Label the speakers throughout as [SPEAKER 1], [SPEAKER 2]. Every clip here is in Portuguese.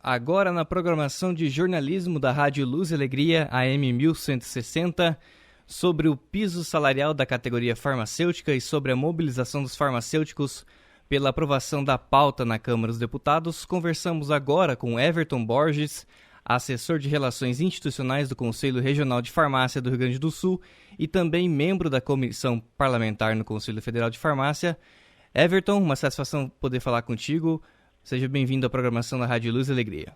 [SPEAKER 1] Agora na programação de jornalismo da Rádio Luz e Alegria, AM 1160, sobre o piso salarial da categoria farmacêutica e sobre a mobilização dos farmacêuticos pela aprovação da pauta na Câmara dos Deputados, conversamos agora com Everton Borges, assessor de Relações Institucionais do Conselho Regional de Farmácia do Rio Grande do Sul e também membro da Comissão Parlamentar no Conselho Federal de Farmácia. Everton, uma satisfação poder falar contigo. Seja bem-vindo à programação da Rádio Luz e Alegria.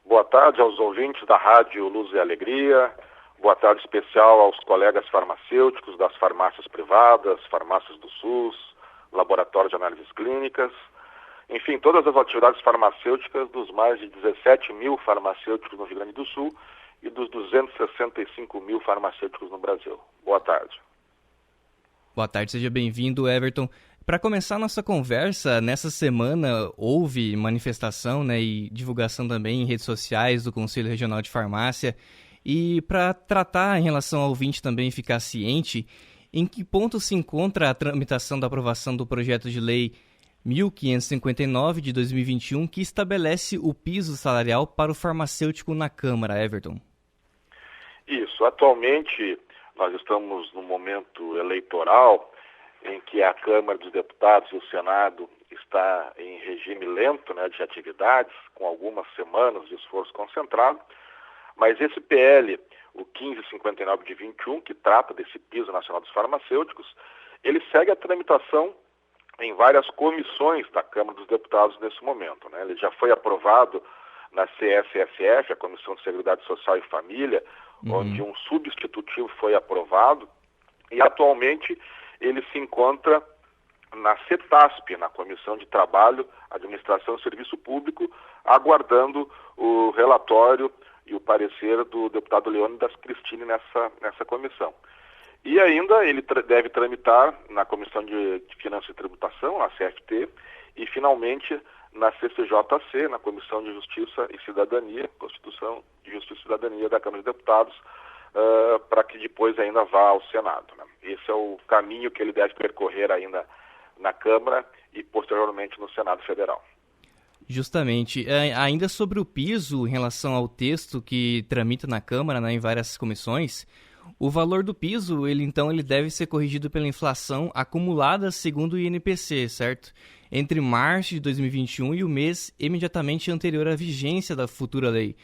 [SPEAKER 2] Boa tarde aos ouvintes da Rádio Luz e Alegria. Boa tarde especial aos colegas farmacêuticos das farmácias privadas, farmácias do SUS, laboratórios de análises clínicas, enfim, todas as atividades farmacêuticas dos mais de 17 mil farmacêuticos no Rio Grande do Sul e dos 265 mil farmacêuticos no Brasil. Boa tarde.
[SPEAKER 1] Boa tarde, seja bem-vindo, Everton. Para começar a nossa conversa, nessa semana houve manifestação, e divulgação também em redes sociais do Conselho Regional de Farmácia. E para tratar em relação ao ouvinte também ficar ciente, em que ponto se encontra a tramitação da aprovação do projeto de lei 1559 de 2021, que estabelece o piso salarial para o farmacêutico na Câmara, Everton?
[SPEAKER 2] Isso, atualmente nós estamos num momento eleitoral em que a Câmara dos Deputados e o Senado está em regime lento de atividades, com algumas semanas de esforço concentrado, mas esse PL, o 1559 de 21, que trata desse piso nacional dos farmacêuticos, ele segue a tramitação em várias comissões da Câmara dos Deputados nesse momento. Ele já foi aprovado na CSSF, a Comissão de Seguridade Social e Família, onde um substitutivo foi aprovado, e atualmente ele se encontra na CETASP, na Comissão de Trabalho, Administração e Serviço Público, aguardando o relatório e o parecer do deputado Leônidas Cristine nessa comissão. E ainda ele deve tramitar na Comissão de Finanças e Tributação, na CFT, e finalmente na CCJC, na Comissão de Justiça e Cidadania, Constituição de Justiça e Cidadania da Câmara dos Deputados, para que depois ainda vá ao Senado. Esse é o caminho que ele deve percorrer ainda na Câmara e posteriormente no Senado Federal.
[SPEAKER 1] Justamente. Ainda sobre o piso, em relação ao texto que tramita na Câmara, em várias comissões, o valor do piso, ele deve ser corrigido pela inflação acumulada segundo o INPC, certo? Entre março de 2021 e o mês imediatamente anterior à vigência da futura lei.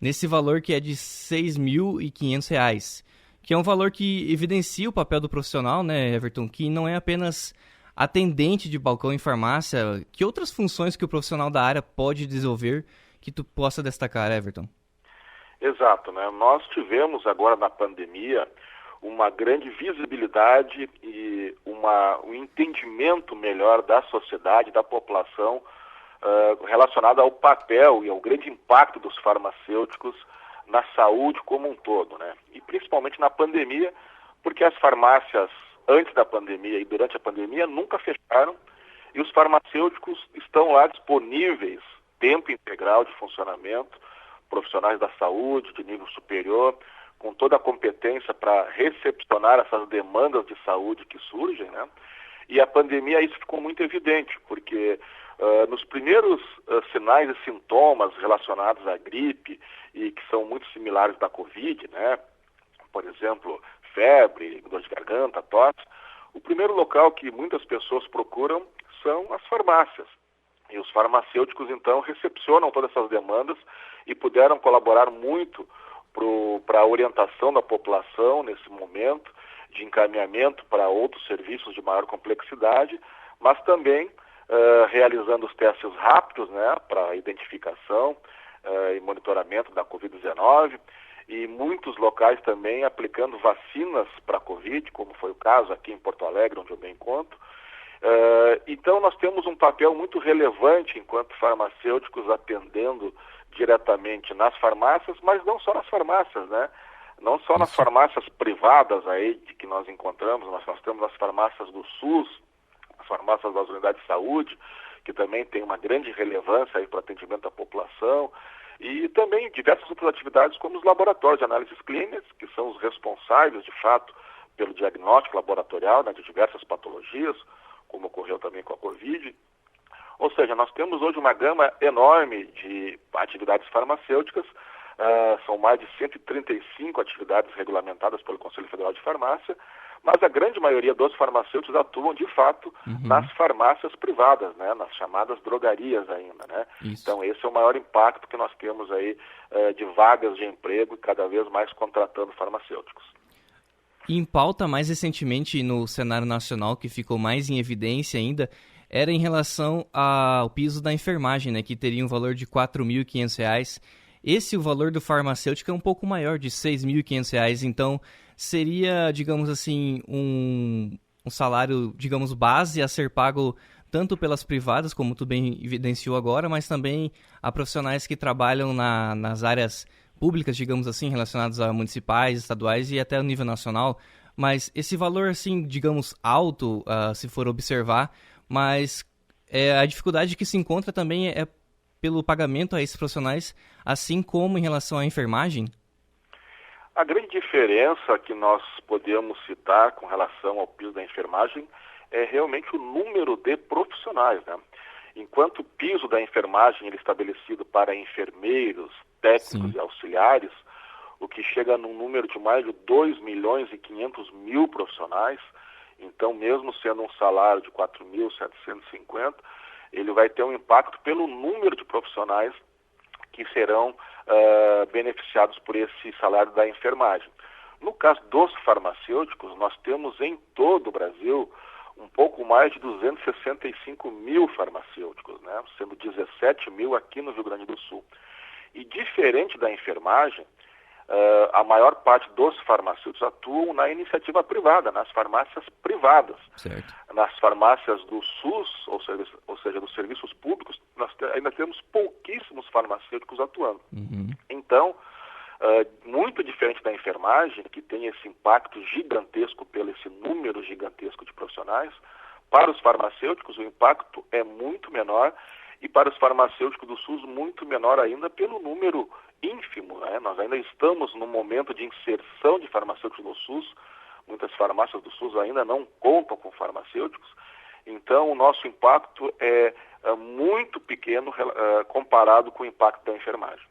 [SPEAKER 1] Nesse valor que é de R$ 6.500, que é um valor que evidencia o papel do profissional, Everton, que não é apenas atendente de balcão em farmácia. Que outras funções que o profissional da área pode desenvolver que tu possa destacar, Everton?
[SPEAKER 2] Exato, Nós tivemos agora na pandemia uma grande visibilidade e um entendimento melhor da sociedade, da população, relacionado ao papel e ao grande impacto dos farmacêuticos na saúde como um todo, E principalmente na pandemia, porque as farmácias antes da pandemia e durante a pandemia nunca fecharam e os farmacêuticos estão lá disponíveis, tempo integral de funcionamento, profissionais da saúde de nível superior, com toda a competência para recepcionar essas demandas de saúde que surgem, E a pandemia isso ficou muito evidente, porque nos primeiros sinais e sintomas relacionados à gripe e que são muito similares da Covid, por exemplo, febre, dor de garganta, tosse, o primeiro local que muitas pessoas procuram são as farmácias. E os farmacêuticos, então, recepcionam todas essas demandas e puderam colaborar muito para a orientação da população nesse momento, de encaminhamento para outros serviços de maior complexidade, mas também realizando os testes rápidos, para a identificação e monitoramento da Covid-19, e muitos locais também aplicando vacinas para a Covid, como foi o caso aqui em Porto Alegre, onde eu me encontro. Então nós temos um papel muito relevante enquanto farmacêuticos atendendo diretamente nas farmácias, mas não só nas farmácias, Não só nas farmácias privadas aí que nós encontramos, mas nós temos as farmácias do SUS, as farmácias das unidades de saúde, que também tem uma grande relevância aí para o atendimento da população, e também diversas outras atividades como os laboratórios de análises clínicas, que são os responsáveis, de fato, pelo diagnóstico laboratorial de diversas patologias, como ocorreu também com a Covid, Ou seja, nós temos hoje uma gama enorme de atividades farmacêuticas, são mais de 135 atividades regulamentadas pelo Conselho Federal de Farmácia, mas a grande maioria dos farmacêuticos atuam, de fato, nas farmácias privadas, né, nas chamadas drogarias ainda, né? Então, esse é o maior impacto que nós temos aí de vagas de emprego e cada vez mais contratando farmacêuticos.
[SPEAKER 1] E em pauta, mais recentemente, no cenário nacional, que ficou mais em evidência ainda, era em relação ao piso da enfermagem, né, que teria um valor de R$ 4.500. O valor do farmacêutico é um pouco maior, de R$ 6.500. Então, seria, digamos assim, um salário, digamos, base a ser pago tanto pelas privadas, como tu bem evidenciou agora, mas também a profissionais que trabalham nas áreas públicas, digamos assim, relacionadas a municipais, estaduais e até o nível nacional. Mas esse valor, assim, digamos, alto, se for observar, mas a dificuldade que se encontra também é pelo pagamento a esses profissionais, assim como em relação à enfermagem?
[SPEAKER 2] A grande diferença que nós podemos citar com relação ao piso da enfermagem é realmente o número de profissionais, né? Enquanto o piso da enfermagem ele é estabelecido para enfermeiros, técnicos e auxiliares, o que chega num número de mais de 2.500.000 profissionais, então mesmo sendo um salário de 4.750, ele vai ter um impacto pelo número de profissionais que serão beneficiados por esse salário da enfermagem. No caso dos farmacêuticos, nós temos em todo o Brasil um pouco mais de 265.000 farmacêuticos, né? Sendo 17.000 aqui no Rio Grande do Sul. E diferente da enfermagem, a maior parte dos farmacêuticos atuam na iniciativa privada, nas farmácias privadas.
[SPEAKER 1] Certo.
[SPEAKER 2] Nas farmácias do SUS, ou seja, dos serviços públicos, nós ainda temos pouquíssimos farmacêuticos atuando. Então, muito diferente da enfermagem, que tem esse impacto gigantesco pelo esse número gigantesco de profissionais, para os farmacêuticos o impacto é muito menor e para os farmacêuticos do SUS muito menor ainda pelo número ínfimo, né? Nós ainda estamos no momento de inserção de farmacêuticos no SUS, muitas farmácias do SUS ainda não contam com farmacêuticos, então o nosso impacto é muito pequeno comparado com o impacto da enfermagem.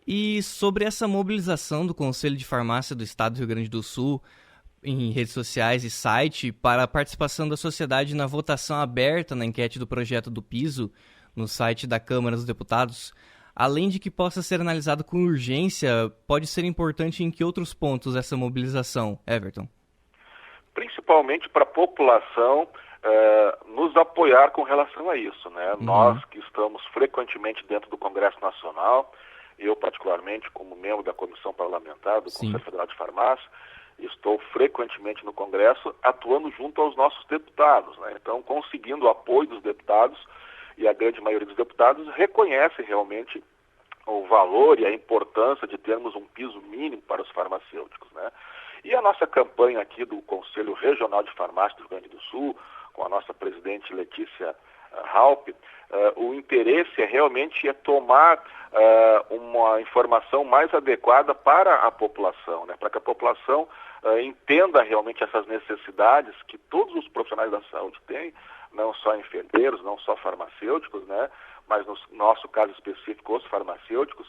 [SPEAKER 1] E sobre essa mobilização do Conselho de Farmácia do Estado do Rio Grande do Sul, em redes sociais e site, para a participação da sociedade na votação aberta na enquete do projeto do piso, no site da Câmara dos Deputados, além de que possa ser analisado com urgência, pode ser importante em que outros pontos essa mobilização, Everton? Principalmente para a população nos apoiar com relação a isso, né? Nós que estamos frequentemente dentro do Congresso Nacional, eu particularmente como membro da Comissão Parlamentar do Conselho Federal de Farmácia, estou frequentemente no Congresso atuando junto aos nossos deputados, né? Então conseguindo o apoio dos deputados, e a grande maioria dos deputados reconhece realmente o valor e a importância de termos um piso mínimo para os farmacêuticos, né? E a nossa campanha aqui do Conselho Regional de Farmácia do Rio Grande do Sul, com a nossa presidente Letícia Halpe, o interesse realmente tomar uma informação mais adequada para a população, né? Para que a população entenda realmente essas necessidades que todos os profissionais da saúde têm, não só enfermeiros, não só farmacêuticos, né? Mas no nosso caso específico, os farmacêuticos,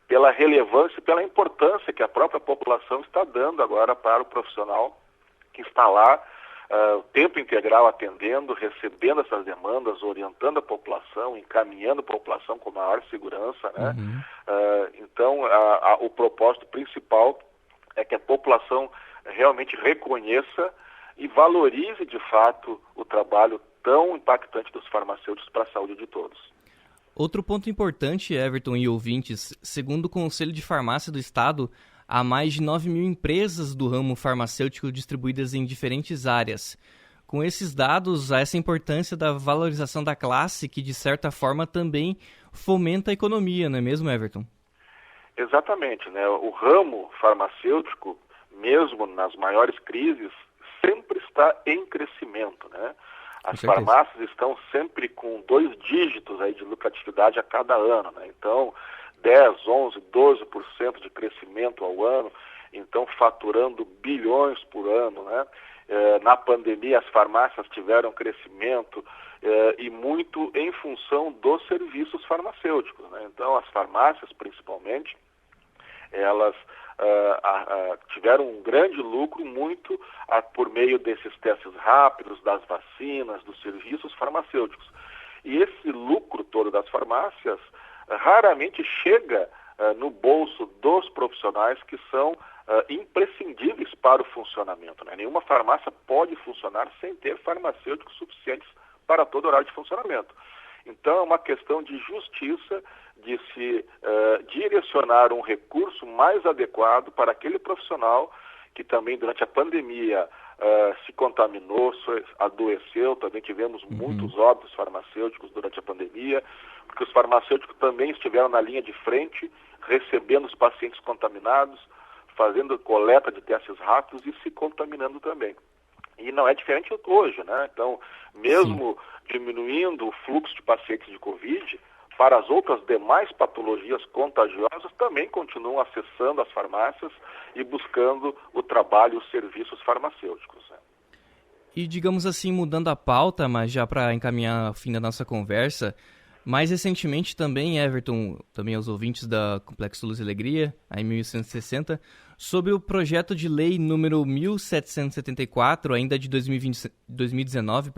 [SPEAKER 1] pela relevância e pela importância que a própria população está dando agora para o profissional que está lá o tempo integral atendendo, recebendo essas demandas, orientando a população, encaminhando a população com maior segurança, né? Então, o propósito principal é que a população realmente reconheça e valorize de fato o trabalho tão impactante dos farmacêuticos para a saúde de todos. Outro ponto importante, Everton e ouvintes, segundo o Conselho de Farmácia do Estado, há mais de 9.000 empresas do ramo farmacêutico distribuídas em diferentes áreas. Com esses dados, há essa importância da valorização da classe, que de certa forma também fomenta a economia, não é mesmo, Everton?
[SPEAKER 2] Exatamente, né? O ramo farmacêutico, mesmo nas maiores crises, sempre está em crescimento, né? As farmácias estão sempre com 2 dígitos aí de lucratividade a cada ano, né? Então, 10, 11, 12% de crescimento ao ano, então faturando bilhões por ano, né? Na pandemia, as farmácias tiveram crescimento e muito em função dos serviços farmacêuticos, né? Então, as farmácias, principalmente, elas tiveram um grande lucro muito por meio desses testes rápidos, das vacinas, dos serviços farmacêuticos. E esse lucro todo das farmácias raramente chega no bolso dos profissionais que são imprescindíveis para o funcionamento, né? Nenhuma farmácia pode funcionar sem ter farmacêuticos suficientes para todo horário de funcionamento. Então, é uma questão de justiça de se direcionar um recurso mais adequado para aquele profissional que também, durante a pandemia, se contaminou, adoeceu. Também tivemos muitos óbitos farmacêuticos durante a pandemia, porque os farmacêuticos também estiveram na linha de frente, recebendo os pacientes contaminados, fazendo coleta de testes rápidos e se contaminando também. E não é diferente hoje, né? Então, mesmo diminuindo o fluxo de pacientes de Covid, para as outras demais patologias contagiosas também continuam acessando as farmácias e buscando o trabalho e os serviços farmacêuticos, né?
[SPEAKER 1] E, digamos assim, mudando a pauta, mas já para encaminhar o fim da nossa conversa, mais recentemente também, Everton, também aos ouvintes da Complexo Luz e Alegria, a 1160, sobre o projeto de lei número 1774, ainda de 2019,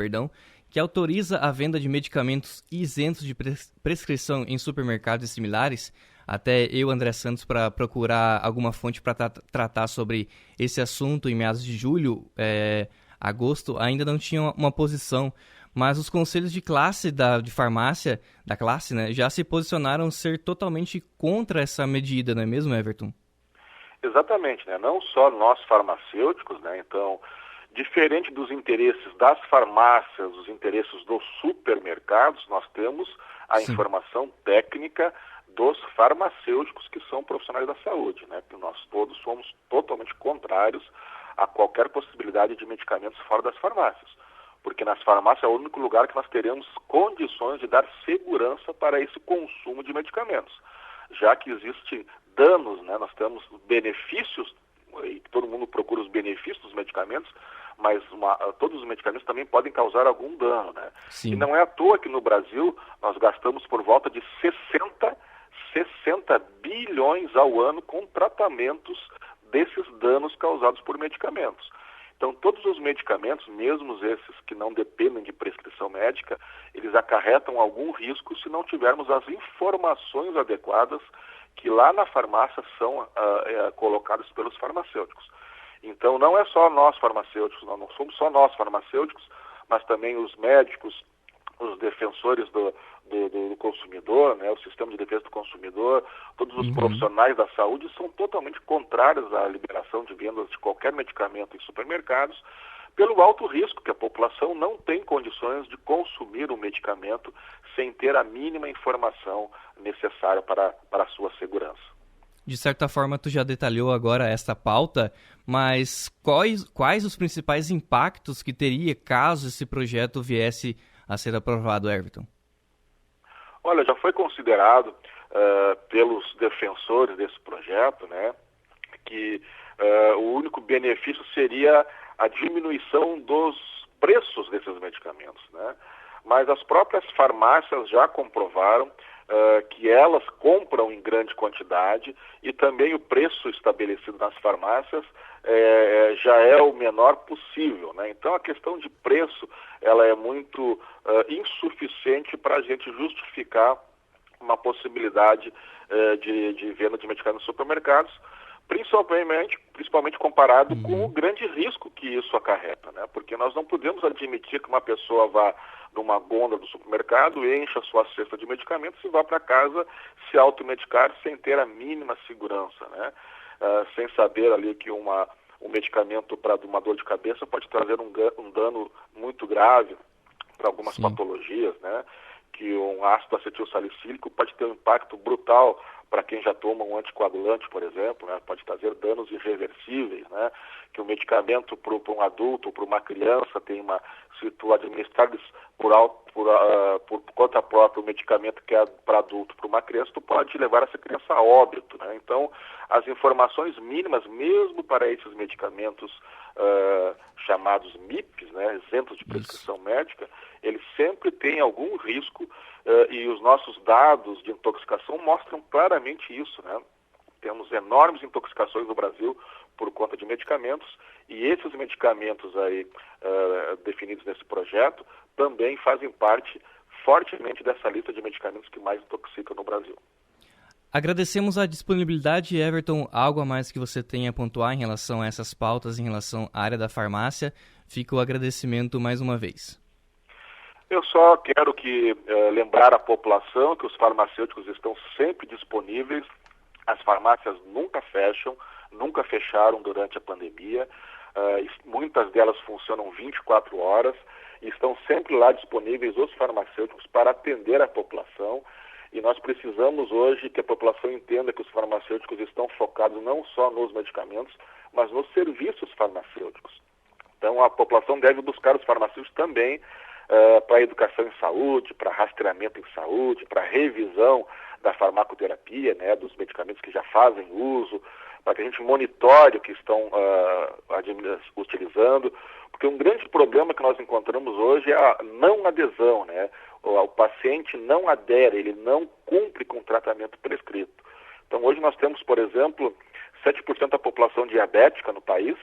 [SPEAKER 1] que autoriza a venda de medicamentos isentos de prescrição em supermercados e similares. Até eu, André Santos, para procurar alguma fonte para tratar sobre esse assunto em meados de julho, agosto, ainda não tinha uma posição. Mas os conselhos de classe de farmácia, da classe, né, já se posicionaram ser totalmente contra essa medida, não é mesmo, Everton?
[SPEAKER 2] Exatamente, né? Não só nós farmacêuticos, né? Então, diferente dos interesses das farmácias, os interesses dos supermercados, nós temos a informação técnica dos farmacêuticos que são profissionais da saúde, né? Que nós todos somos totalmente contrários a qualquer possibilidade de medicamentos fora das farmácias. Porque nas farmácias é o único lugar que nós teremos condições de dar segurança para esse consumo de medicamentos. Já que existem danos, né? Nós temos benefícios, e todo mundo procura os benefícios dos medicamentos, mas todos os medicamentos também podem causar algum dano, né?
[SPEAKER 1] Sim.
[SPEAKER 2] E não é à toa que no Brasil nós gastamos por volta de 60 bilhões ao ano com tratamentos desses danos causados por medicamentos. Então, todos os medicamentos, mesmo esses que não dependem de prescrição médica, eles acarretam algum risco se não tivermos as informações adequadas que lá na farmácia são colocadas pelos farmacêuticos. Então, não é só nós farmacêuticos, não somos só nós farmacêuticos, mas também os médicos, os defensores do consumidor, né, o sistema de defesa do consumidor, todos os profissionais da saúde são totalmente contrários à liberação de vendas de qualquer medicamento em supermercados, pelo alto risco que a população não tem condições de consumir o medicamento sem ter a mínima informação necessária para a sua segurança.
[SPEAKER 1] De certa forma, tu já detalhou agora esta pauta, mas quais os principais impactos que teria caso esse projeto viesse a ser aprovado, Everton?
[SPEAKER 2] Olha, já foi considerado pelos defensores desse projeto, né, que o único benefício seria a diminuição dos preços desses medicamentos, né? Mas as próprias farmácias já comprovaram que elas compram em grande quantidade e também o preço estabelecido nas farmácias já é o menor possível, né? Então a questão de preço ela é muito insuficiente para a gente justificar uma possibilidade de venda de medicamentos nos supermercados, principalmente comparado com o grande risco que isso acarreta, né? Porque nós não podemos admitir que uma pessoa vá numa gôndola do supermercado, encha a sua cesta de medicamentos e vá para casa se automedicar sem ter a mínima segurança, né? Sem saber ali que um medicamento para uma dor de cabeça pode trazer um dano muito grave para algumas patologias, né? Que um ácido acetilsalicílico pode ter um impacto brutal para quem já toma um anticoagulante, por exemplo, né? Pode trazer danos irreversíveis, né? Que um medicamento para um adulto ou para uma criança se tu administrares por conta própria o medicamento que é para adulto para uma criança, tu pode levar essa criança a óbito, né? Então, as informações mínimas, mesmo para esses medicamentos chamados MIPs, né, isentos de prescrição médica, eles sempre têm algum risco e os nossos dados de intoxicação mostram claramente isso, né? Temos enormes intoxicações no Brasil por conta de medicamentos e esses medicamentos aí definidos nesse projeto também fazem parte fortemente dessa lista de medicamentos que mais intoxicam no Brasil.
[SPEAKER 1] Agradecemos a disponibilidade, Everton. Algo a mais que você tenha a pontuar em relação a essas pautas, em relação à área da farmácia? Fica o agradecimento mais uma vez.
[SPEAKER 2] Eu só quero lembrar a população que os farmacêuticos estão sempre disponíveis. As farmácias nunca fecham, nunca fecharam durante a pandemia. Muitas delas funcionam 24 horas e estão sempre lá disponíveis os farmacêuticos para atender a população. E nós precisamos hoje que a população entenda que os farmacêuticos estão focados não só nos medicamentos, mas nos serviços farmacêuticos. Então a população deve buscar os farmacêuticos também para educação em saúde, para rastreamento em saúde, para revisão da farmacoterapia, né, dos medicamentos que já fazem uso, para que a gente monitore o que estão utilizando, porque um grande problema que nós encontramos hoje é a não adesão, né? O paciente não adere, ele não cumpre com o tratamento prescrito. Então hoje nós temos, por exemplo, 7% da população diabética no país,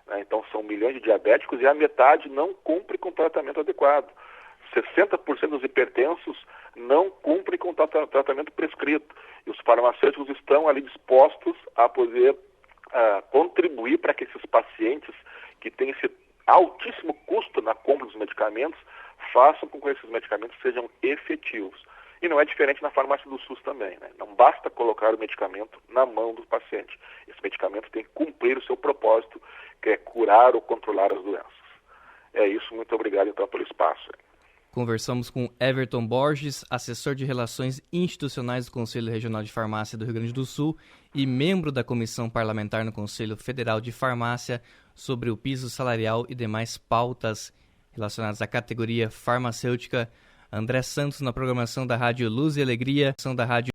[SPEAKER 2] né? Então são milhões de diabéticos e a metade não cumpre com o tratamento adequado. 60% dos hipertensos não cumprem com o tratamento prescrito. E os farmacêuticos estão ali dispostos a poder contribuir para que esses pacientes que têm esse altíssimo custo na compra dos medicamentos façam com que esses medicamentos sejam efetivos. E não é diferente na farmácia do SUS também, né? Não basta colocar o medicamento na mão do paciente. Esse medicamento tem que cumprir o seu propósito, que é curar ou controlar as doenças. É isso, muito obrigado então pelo espaço.
[SPEAKER 1] Conversamos com Everton Borges, assessor de Relações Institucionais do Conselho Regional de Farmácia do Rio Grande do Sul e membro da Comissão Parlamentar no Conselho Federal de Farmácia, sobre o piso salarial e demais pautas relacionadas à categoria farmacêutica. André Santos na programação da Rádio Luz e Alegria, da Rádio